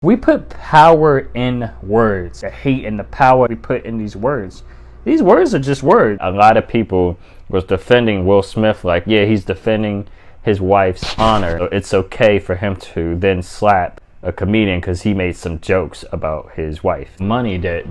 We put power in words. The hate and the power we put in these words. These words are just words. A lot of people was defending Will Smith like, yeah, he's defending his wife's honor. So it's okay for him to then slap a comedian because he made some jokes about his wife. Money that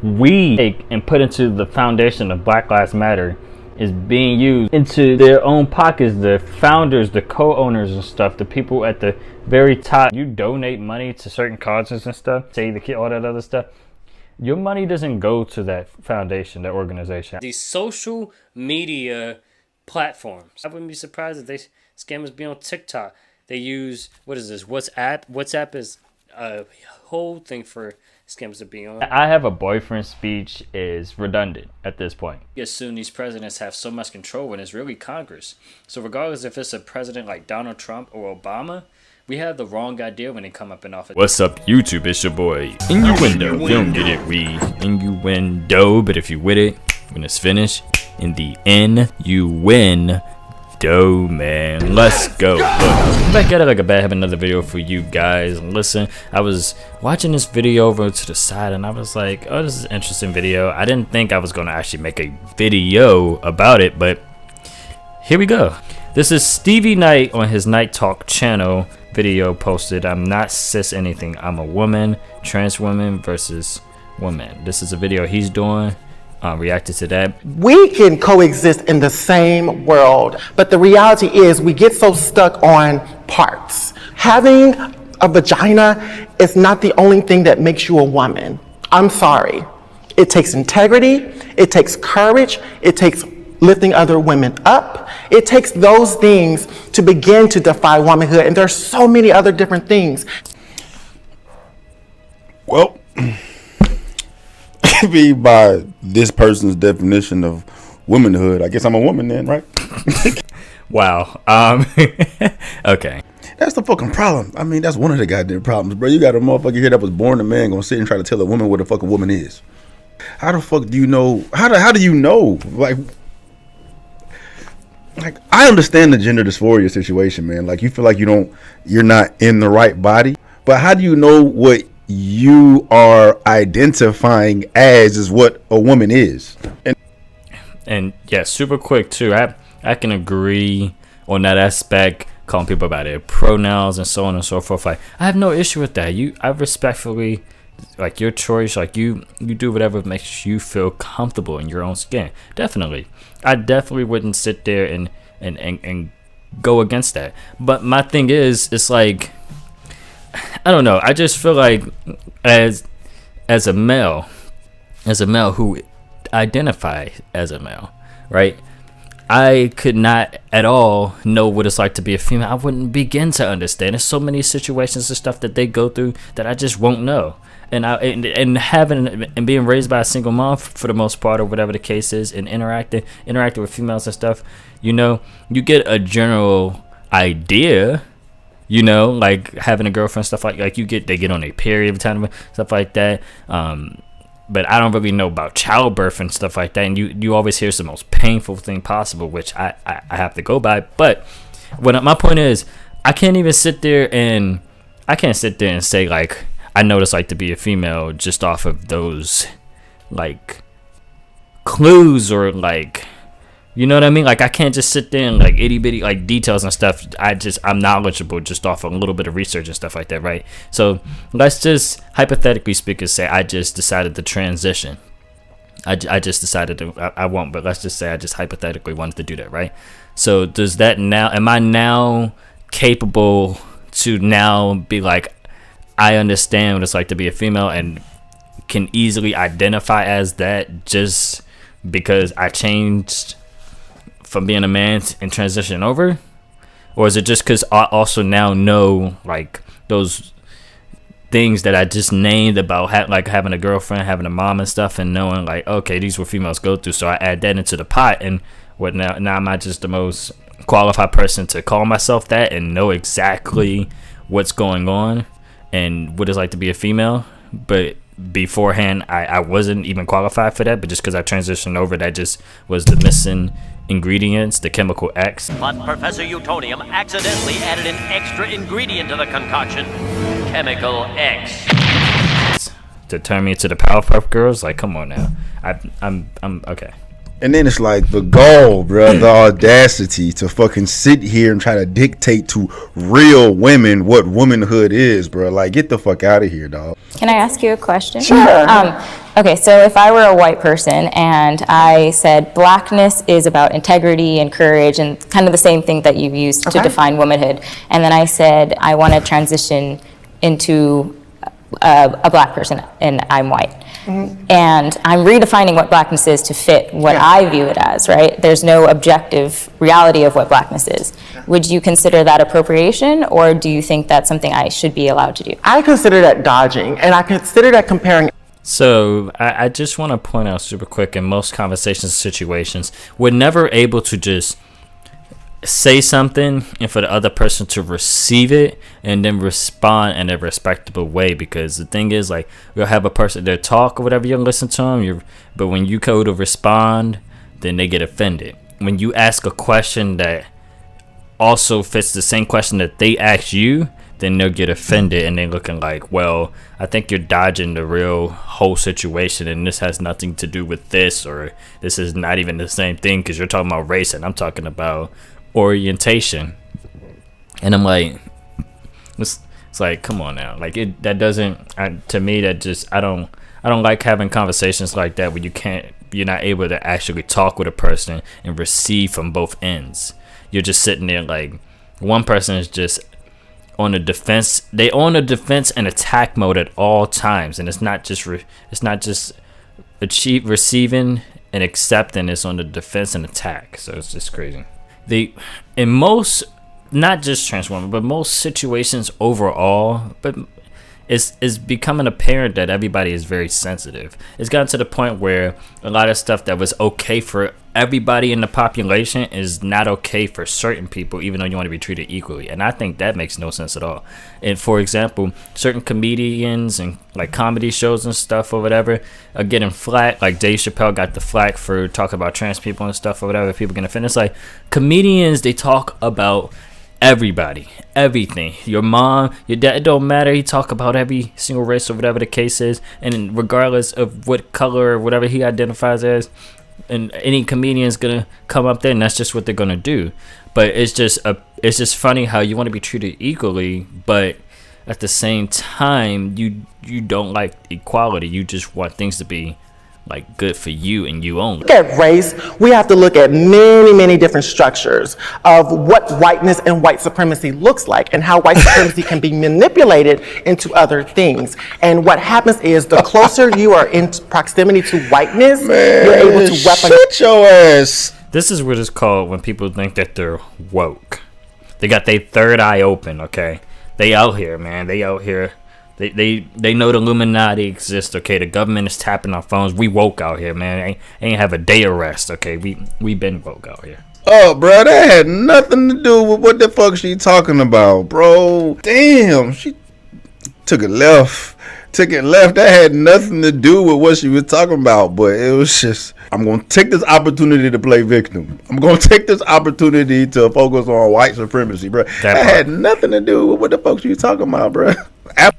we take and put into the foundation of Black Lives Matter is being used into their own pockets. The founders, the co-owners and stuff, the people at the very top. You donate money to certain causes and stuff, say the kid, all that other stuff. Your money doesn't go to that foundation, that organization. These social media platforms. I wouldn't be surprised if they scammers be on TikTok. They use, what is this, WhatsApp? WhatsApp is a whole thing for scammers to be on. I have a boyfriend speech is redundant at this point. Yes, soon these presidents have so much control when it's really Congress. So regardless if it's a president like Donald Trump or Obama, we have the wrong idea when they come up in office. What's up, YouTube? It's your boy Innuendo. If you don't get it, we innuendo. But if you with it, when it's finished, in the end, you win. Man, let's go. Look, I'm back at it like a bad. Have another video for you guys. Listen, I was watching this video over to the side and I was like, oh, this is an interesting video. I didn't think I was going to actually make a video about it, but here we go. This is Stevie Knight on his Night Talk channel video posted. I'm not cis anything. I'm a woman, trans woman versus woman. This is a video he's doing. Reacted to that. We can coexist in the same world, but the reality is we get so stuck on parts. Having a vagina is not the only thing that makes you a woman. I'm sorry. It takes integrity, it takes courage, it takes lifting other women up. It takes those things to begin to defy womanhood, and there's so many other different things. Well, be by this person's definition of womanhood, I guess I'm a woman then, right? Wow. Okay. That's the fucking problem. I mean, that's one of the goddamn problems, bro. You got a motherfucker here that was born a man gonna sit and try to tell a woman what a fucking woman is. How the fuck do you know? How do you know? Like I understand the gender dysphoria situation, man. Like you feel like you're not in the right body, but how do you know what you are identifying as is what a woman is? And yeah, super quick too. I can agree on that aspect, calling people by their pronouns and so on and so forth. Like I have no issue with that. I respectfully like your choice. Like you do whatever makes you feel comfortable in your own skin. Definitely, I definitely wouldn't sit there and go against that. But my thing is, it's like, I don't know. I just feel like as a male who identify as a male, right? I could not at all know what it's like to be a female. I wouldn't begin to understand. There's so many situations and stuff that they go through that I just won't know. And having and being raised by a single mom for the most part, or whatever the case is, and interacting with females and stuff, you get a general idea. Like having a girlfriend, stuff like they get on a period time, stuff like that. But I don't really know about childbirth and stuff like that. And you always hear it's the most painful thing possible, which I have to go by. But my point is, I can't sit there and say like I know what it's like to be a female just off of those like clues or like. You know what I mean? Like I can't just sit there and like itty bitty like details and stuff. I'm knowledgeable just off of a little bit of research and stuff like that, right? So let's just hypothetically speaking say I just decided to transition. I just decided to. I won't, but let's just say I just hypothetically wanted to do that, right? So does that now? Am I now capable to now be like I understand what it's like to be a female and can easily identify as that just because I changed from being a man and transition over? Or is it just because I also now know like those things that I just named about like having a girlfriend, having a mom and stuff, and knowing like, okay, these were females go through, so I add that into the pot, and what now am I just the most qualified person to call myself that and know exactly what's going on and what it's like to be a female but beforehand I wasn't even qualified for that, but just because I transitioned over, that just was the missing ingredients, the chemical X. But Professor Utonium accidentally added an extra ingredient to the concoction, chemical X. To turn me into the Powerpuff Girls, like, come on now. I'm okay. And then it's like the gall, bro, the audacity to fucking sit here and try to dictate to real women what womanhood is, bro. Like, get the fuck out of here, dog. Can I ask you a question? Sure. Okay, so if I were a white person and I said blackness is about integrity and courage and kind of the same thing that you used to define womanhood, and then I said I want to transition into a black person and I'm white. And I'm redefining what blackness is to fit what I view it as, right? There's no objective reality of what blackness is. Would you consider that appropriation, or do you think that's something I should be allowed to do? I consider that dodging, and I consider that comparing. So I just want to point out super quick, in most conversations and situations, we're never able to just say something and for the other person to receive it and then respond in a respectable way, because the thing is, like, you'll have a person there talk or whatever, you'll listen to them, but when you go to respond, then they get offended. When you ask a question that also fits the same question that they ask you, then they'll get offended and they're looking like, well, I think you're dodging the real whole situation and this has nothing to do with this, or this is not even the same thing because you're talking about race and I'm talking about orientation. And I'm like, it's like, come on now, like, that doesn't, to me, that just, I don't like having conversations like that where you're not able to actually talk with a person and receive from both ends. You're just sitting there like, one person is just on the defense. They on the defense and attack mode at all times, and it's not just receiving and accepting. It's on the defense and attack. So it's just crazy. In most, not just trans women, but most situations overall, but it's becoming apparent that everybody is very sensitive. It's gotten to the point where a lot of stuff that was okay for everybody in the population is not okay for certain people, even though you want to be treated equally. And I think that makes no sense at all. And for example, certain comedians and like comedy shows and stuff or whatever are getting flack. Like Dave Chappelle got the flack for talking about trans people and stuff or whatever. People getting offended. It's like comedians, they talk about everybody, everything. Your mom, your dad, it don't matter. He talk about every single race or whatever the case is, and regardless of what color or whatever he identifies as, and any comedian's gonna come up there and that's just what they're gonna do. But it's just funny how you want to be treated equally, but at the same time you don't like equality. You just want things to be like good for you and you only. Look at race, we have to look at many different structures of what whiteness and white supremacy looks like and how white supremacy can be manipulated into other things. And what happens is the closer you are in proximity to whiteness, you're able to Shut your ass. This is what it's called when people think that they're woke. They got their third eye open, okay? They out here, man. They out here. They know the Illuminati exists, okay? The government is tapping our phones. We woke out here, man. Ain't have a day of rest, okay? We been woke out here. Oh, bro, that had nothing to do with what the fuck she talking about, bro. Damn, she took it left. That had nothing to do with what she was talking about, but it was just, I'm going to take this opportunity to play victim. I'm going to take this opportunity to focus on white supremacy, bro. That had nothing to do with what the fuck she was talking about, bro.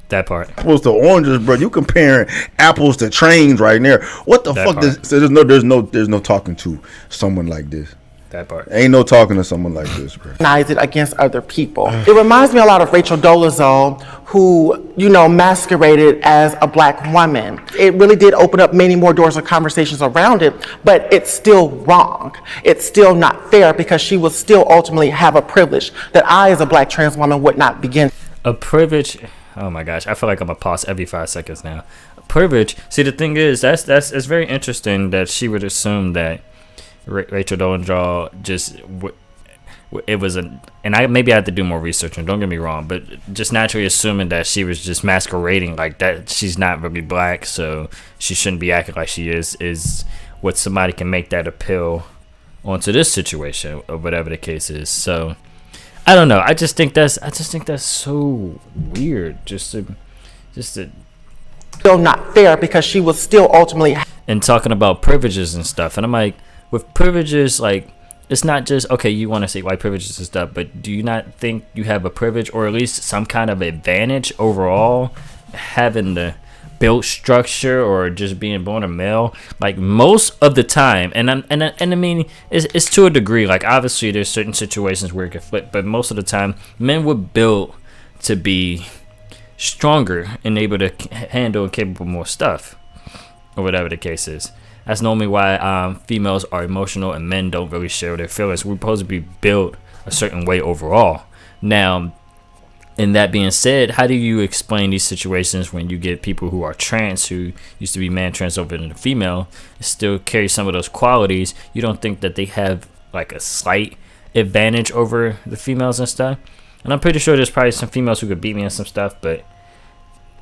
That part. Apples to oranges, bro. You comparing apples to trains right there. What the fuck? There's no talking to someone like this. That part. Ain't no talking to someone like this, bro. Recognize it against other people. It reminds me a lot of Rachel Dolezal, who, masqueraded as a black woman. It really did open up many more doors of conversations around it, but it's still wrong. It's still not fair because she will still ultimately have a privilege that I, as a black trans woman, would not begin. A privilege. Oh my gosh, I feel like I'm gonna pause every 5 seconds now. Privilege. See, the thing is, it's very interesting that she would assume that Rachel Dolezal just it was and I had to do more research, and don't get me wrong, but just naturally assuming that she was just masquerading like that, she's not really black, so she shouldn't be acting like she is what somebody can make that appeal onto this situation or whatever the case is. So I don't know. I just think that's so weird. Just to still not fair because she was still ultimately. And talking about privileges and stuff, and I'm like, with privileges, like, it's not just, okay, you want to say white privileges and stuff, but do you not think you have a privilege or at least some kind of advantage overall having the built structure or just being born a male? Like, most of the time, and I mean, it's to a degree, like, obviously there's certain situations where it can flip, but most of the time men were built to be stronger and able to handle and capable of more stuff, or whatever the case is. That's normally why females are emotional and men don't really share their feelings. We're supposed to be built a certain way overall. Now, in that being said, how do you explain these situations when you get people who are trans, who used to be man trans over into female, still carry some of those qualities? You don't think that they have like a slight advantage over the females and stuff? And I'm pretty sure there's probably some females who could beat me in some stuff, but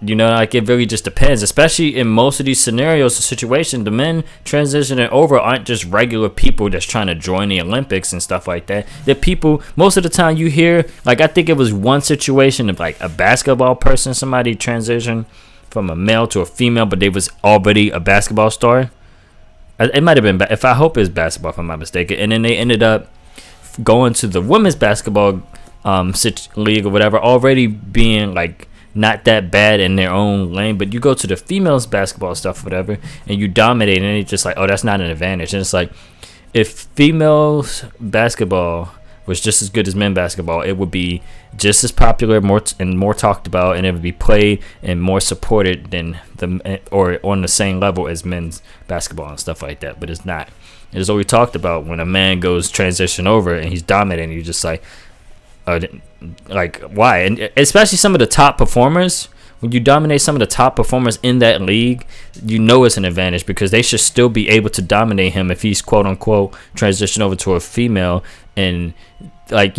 you know, like, it really just depends. Especially in most of these scenarios and situations, the men transitioning over aren't just regular people that's trying to join the Olympics and stuff like that. They're people, most of the time you hear, like, I think it was one situation of like a basketball person, somebody transitioned from a male to a female, but they was already a basketball star. It might have been, if I hope it's basketball if I'm not mistaken. And then they ended up going to the women's basketball league or whatever, already being like not that bad in their own lane, but you go to the females basketball stuff, whatever, and you dominate, and it's just like, oh, that's not an advantage. And it's like, if females basketball was just as good as men basketball, it would be just as popular, more talked about, and it would be played and more supported than or on the same level as men's basketball and stuff like that. But it's not. It's what we talked about when a man goes transition over and he's dominating. You're just like, like, why? And especially some of the top performers, when you dominate some of the top performers in that league, you know it's an advantage because they should still be able to dominate him if he's quote unquote transition over to a female. And like,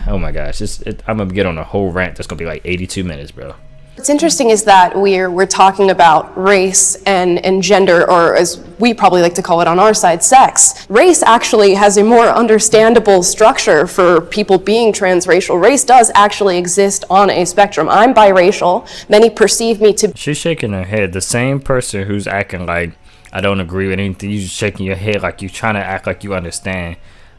oh my gosh, I'm gonna get on a whole rant that's gonna be like 82 minutes, bro. What's interesting is that we're talking about race and gender, or as we probably like to call it on our side, sex. Race actually has a more understandable structure for people being transracial. Race does actually exist on a spectrum. I'm biracial. Many perceive me to... She's shaking her head. The same person who's acting like, I don't agree with anything, you're shaking your head like you're trying to act like you understand.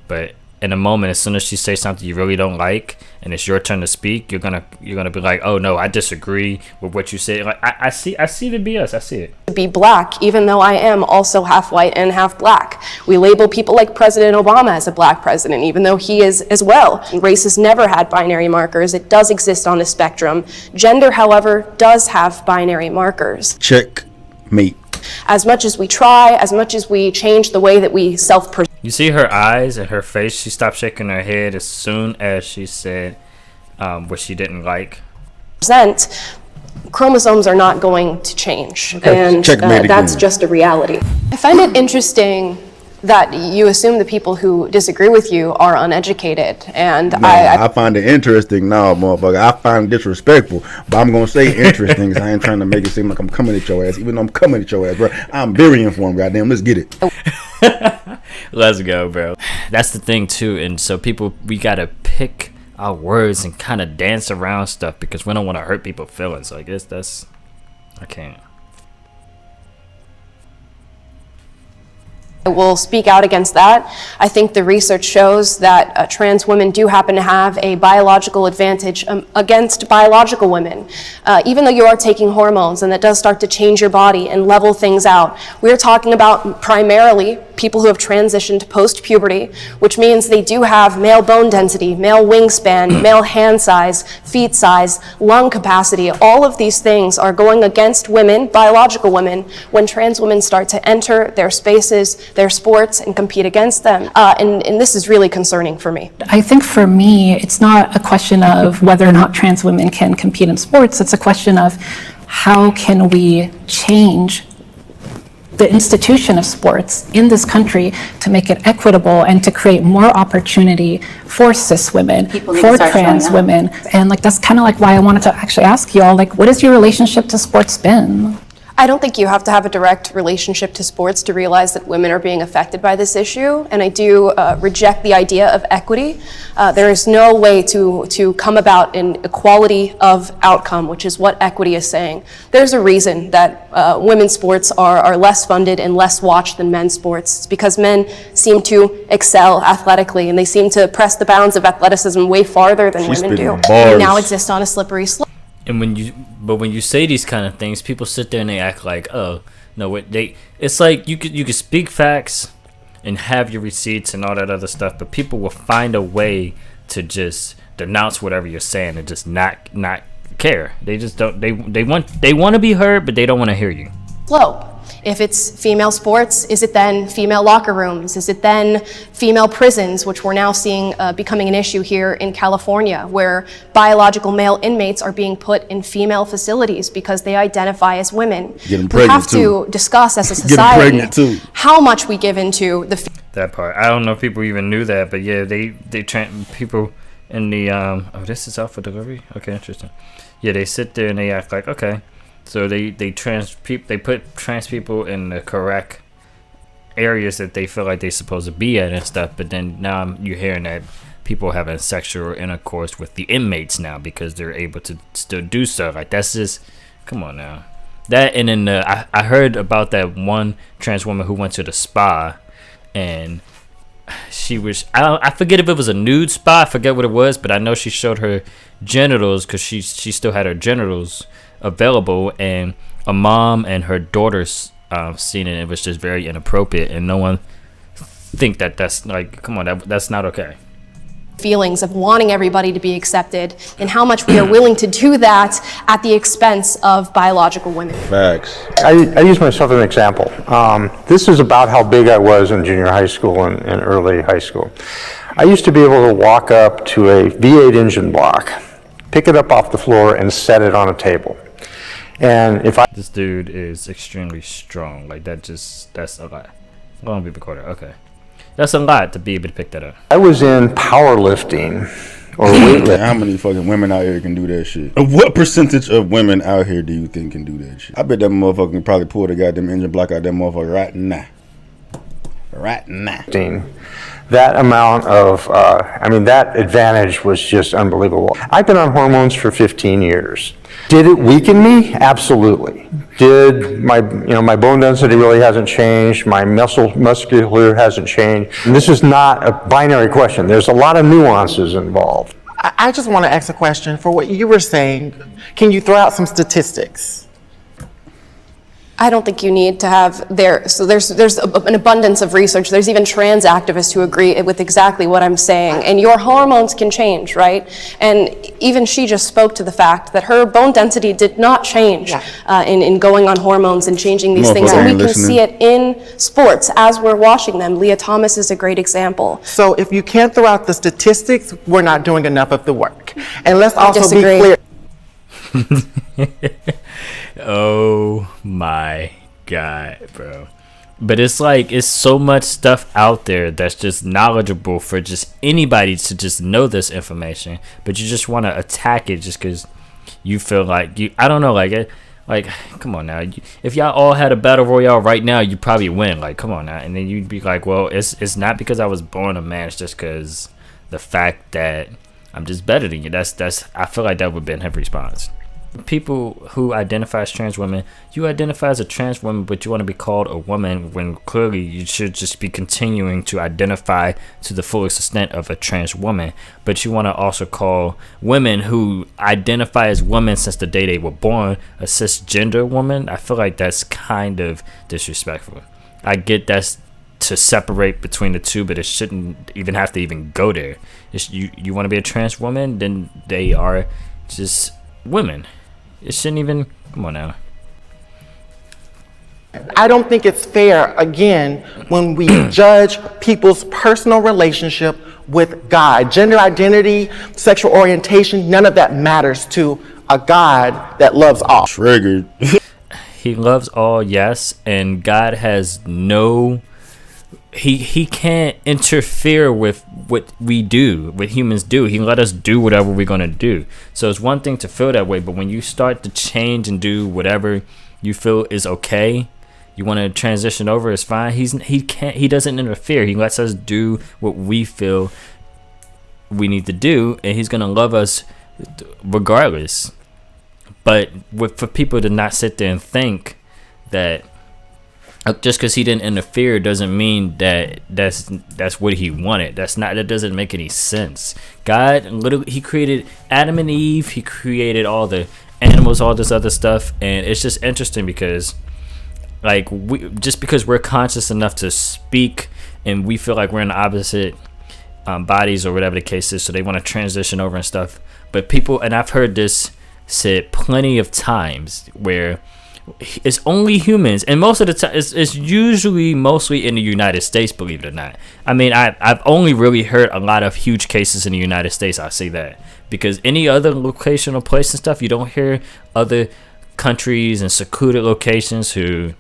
But in a moment, as soon as she says something you really don't like and it's your turn to speak, you're gonna be like, oh no, I disagree with what you said. Like, I see the BS. I see it. To be black, even though I am also half white and half black. We label people like President Obama as a black president, even though he is as well. Race has never had binary markers. It does exist on a spectrum. Gender, however, does have binary markers. Checkmate. As much as we try, as much as we change the way that we self-perceive. You see her eyes and her face, she stopped shaking her head as soon as she said what she didn't like. Chromosomes are not going to change, Okay. and again. that's just a reality. I find it interesting that you assume the people who disagree with you are uneducated, and I find it interesting now, motherfucker. I find it disrespectful, but I'm gonna say interesting because I ain't trying to make it seem like I'm coming at your ass, even though I'm coming at your ass, bro. I'm very informed, goddamn. Let's get it. Let's go, bro. That's the thing too, and so people, we gotta pick our words and kind of dance around stuff because we don't want to hurt people's feelings. So I guess I can't. I will speak out against that. I think the research shows that trans women do happen to have a biological advantage against biological women. Even though you are taking hormones, and that does start to change your body and level things out. We're talking about primarily people who have transitioned post-puberty, which means they do have male bone density, male wingspan, male hand size, feet size, lung capacity. All of these things are going against women, biological women, when trans women start to enter their spaces, their sports, and compete against them. And this is really concerning for me. I think for me, it's not a question of whether or not trans women can compete in sports. It's a question of how can we change the institution of sports in this country to make it equitable and to create more opportunity for cis women, for trans women. And like that's kind of like why I wanted to actually ask y'all, like, what has your relationship to sports been? I don't think you have to have a direct relationship to sports to realize that women are being affected by this issue, and I do reject the idea of equity. There is no way to come about an equality of outcome, which is what equity is saying. There's a reason that women's sports are less funded and less watched than men's sports. It's because men seem to excel athletically, and they seem to press the bounds of athleticism way farther than women do. Bars. We now exist on a slippery slope. And when you say these kind of things, people sit there and they act like, oh no, it's like you could speak facts and have your receipts and all that other stuff, but people will find a way to just denounce whatever you're saying and just not care. They just don't. They want to be heard, but they don't want to hear you. Slope. If it's female sports, is it then female locker rooms? Is it then female prisons, which we're now seeing becoming an issue here in California, where biological male inmates are being put in female facilities because they identify as women? We have to discuss as a society how much we give into the that part. I don't know if people even knew that, but yeah, people in the oh, this is out for delivery. Okay, interesting. Yeah, they sit there and they act like, okay. So they put trans people in the correct areas that they feel like they're supposed to be at and stuff. But then now you're hearing that people having sexual intercourse with the inmates now because they're able to still do stuff. Like, that's just, come on now. That, and then I heard about that one trans woman who went to the spa, and she was, I forget if it was a nude spa, I forget what it was, but I know she showed her genitals because she still had her genitals available, and a mom and her daughters seen it. It was just very inappropriate, and no one think that's like, come on, that's not okay. Feelings of wanting everybody to be accepted, and how much we are willing to do that at the expense of biological women. Facts. I use myself as an example. This is about how big I was in junior high school and early high school. I used to be able to walk up to a V8 engine block, pick it up off the floor, and set it on a table. And if this dude is extremely strong, like that's a lot. Long be recorded. Okay, that's a lot to be able to pick that up. I was in powerlifting or weightlifting. How many fucking women out here can do that shit? What percentage of women out here do you think can do that shit? I bet that motherfucker can probably pull the goddamn engine block out that motherfucker right now. Right now. That amount of, that advantage was just unbelievable. I've been on hormones for 15 years. Did it weaken me? Absolutely. Did my bone density really hasn't changed? My muscular hasn't changed? And this is not a binary question. There's a lot of nuances involved. I just want to ask a question for what you were saying. Can you throw out some statistics? I don't think you need to have there's an abundance of research. There's even trans activists who agree with exactly what I'm saying. And your hormones can change, right? And even she just spoke to the fact that her bone density did not change in going on hormones and changing these things. And we can see it in sports as we're watching them. Leah Thomas is a great example. So if you can't throw out the statistics, we're not doing enough of the work. And let's also be clear. Oh my god, bro. But it's like, it's so much stuff out there that's just knowledgeable for just anybody to just know this information, but you just want to attack it just because you feel like you, I don't know, like come on now, if y'all all had a battle royale right now, you probably win, like, come on now. And then you'd be like, well, it's not because I was born a man, it's just because the fact that I'm just better than you. That's I feel like that would have been her response. People who identify as trans women, you identify as a trans woman, but you want to be called a woman when clearly you should just be continuing to identify to the fullest extent of a trans woman. But you want to also call women who identify as women since the day they were born a cisgender woman. I feel like that's kind of disrespectful. I get that's to separate between the two, but it shouldn't even have to even go there. You want to be a trans woman, then they are just women. It shouldn't even, come on now. I don't think it's fair, again, when we judge people's personal relationship with God. Gender identity, sexual orientation, none of that matters to a God that loves all. Triggered. He loves all, yes, and God has no, he can't interfere with what we do, what humans do. He let us do whatever we're going to do. So it's one thing to feel that way, but when you start to change and do whatever you feel is okay, you want to transition over, is fine. He doesn't interfere. He lets us do what we feel we need to do, and he's gonna love us regardless. But for people to not sit there and think that just because he didn't interfere doesn't mean that that's what he wanted. That doesn't make any sense. God literally, he created Adam and Eve, he created all the animals, all this other stuff, and it's just interesting because like just because we're conscious enough to speak and we feel like we're in the opposite bodies or whatever the case is, so they want to transition over and stuff. But people, and I've heard this said plenty of times, where it's only humans, and most of the time it's usually mostly in the United States, believe it or not. I mean, I've only really heard a lot of huge cases in the United States. I say that because any other location or place and stuff, you don't hear other countries and secluded locations who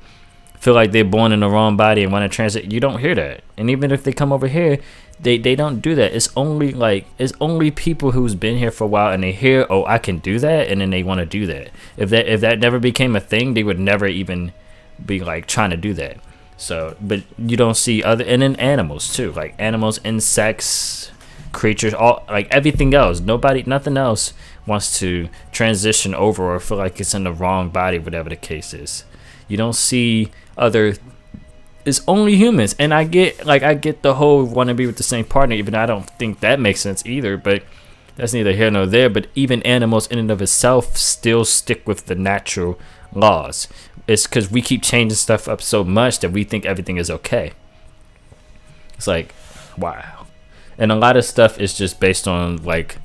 feel like they're born in the wrong body and want to transit. You don't hear that. And even if they come over here, they don't do that. It's only people who's been here for a while and they hear, oh, I can do that, and then they want to do that. If that never became a thing, they would never even be like trying to do that. So, but you don't see other, and then animals too, like animals, insects, creatures, all like everything else. Nothing else wants to transition over or feel like it's in the wrong body, whatever the case is. You don't see other. It's only humans, and I get the whole want to be with the same partner, even though I don't think that makes sense either, but that's neither here nor there. But even animals in and of itself still stick with the natural laws. It's because we keep changing stuff up so much that we think everything is okay. It's like, wow. And a lot of stuff is just based on like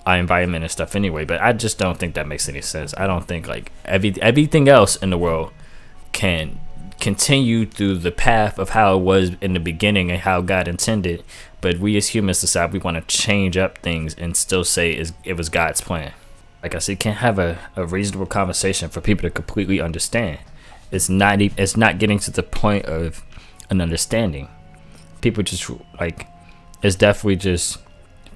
our environment and stuff anyway, but I just don't think that makes any sense. I don't think like everything else in the world can continue through the path of how it was in the beginning and how God intended, but we as humans decide we want to change up things and still say it was God's plan. Like I said, you can't have a reasonable conversation for people to completely understand. It's not getting to the point of an understanding. People just like, it's definitely just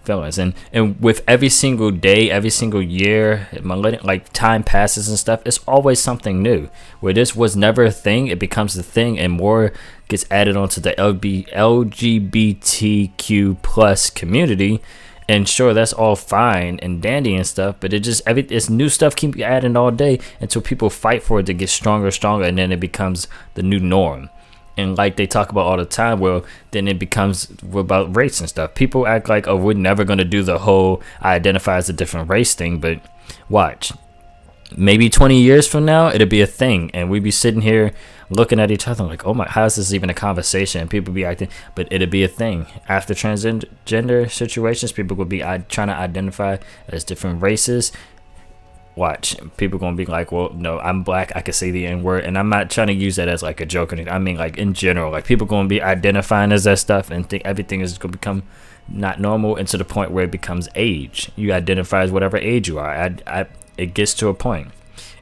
feelings, and with every single day, every single year, like time passes and stuff, it's always something new. Where this was never a thing, it becomes a thing, and more gets added onto the LGBTQ plus community. And sure, that's all fine and dandy and stuff, but it's new stuff keep adding all day until people fight for it to get stronger and stronger, and then it becomes the new norm. And like they talk about all the time, well, then it becomes about race and stuff. People act like, oh, we're never going to do the whole I identify as a different race thing. But watch, maybe 20 years from now, it'll be a thing. And we'd be sitting here looking at each other like, oh my, how is this even a conversation? And people be acting, but it'll be a thing. After transgender situations, people will be trying to identify as different races. Watch, people gonna be like, well, no, I'm black, I can say the N-word, and I'm not trying to use that as like a joke or anything. I mean, like in general, like people gonna be identifying as that stuff and think everything is gonna become not normal, and to the point where it becomes age. You identify as whatever age you are. It gets to a point,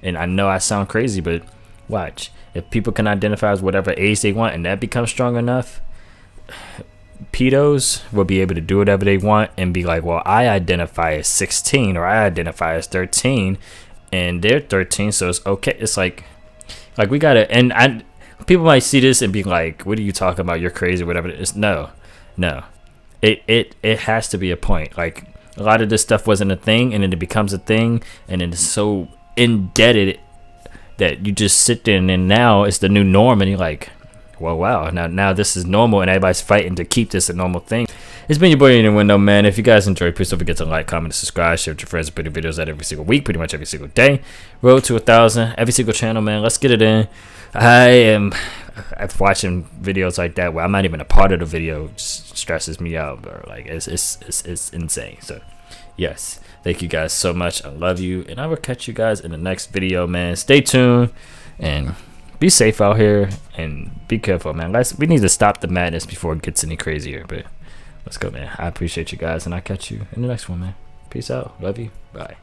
and I know I sound crazy, but watch, if people can identify as whatever age they want, and that becomes strong enough, pedos will be able to do whatever they want and be like, well, I identify as 16 or I identify as 13 and they're 13, so it's okay. It's like we gotta, and people might see this and be like, what are you talking about, you're crazy, whatever it is. No, it has to be a point. Like a lot of this stuff wasn't a thing, and then it becomes a thing, and then it's so indebted that you just sit there, and then now it's the new norm, and you're like, well, wow, now this is normal, and everybody's fighting to keep this a normal thing. It's been your boy in the window, man. If you guys enjoyed, please don't forget to like, comment, and subscribe. Share with your friends. I put new videos out every single week, pretty much every single day. Road to 1,000, every single channel, man. Let's get it in. I'm watching videos like that where I'm not even a part of the video. It just stresses me out, bro. Like it's insane. So yes, thank you guys so much. I love you, and I will catch you guys in the next video, man. Stay tuned and be safe out here and be careful, man. We need to stop the madness before it gets any crazier. But let's go, man. I appreciate you guys, and I'll catch you in the next one, man. Peace out. Love you. Bye.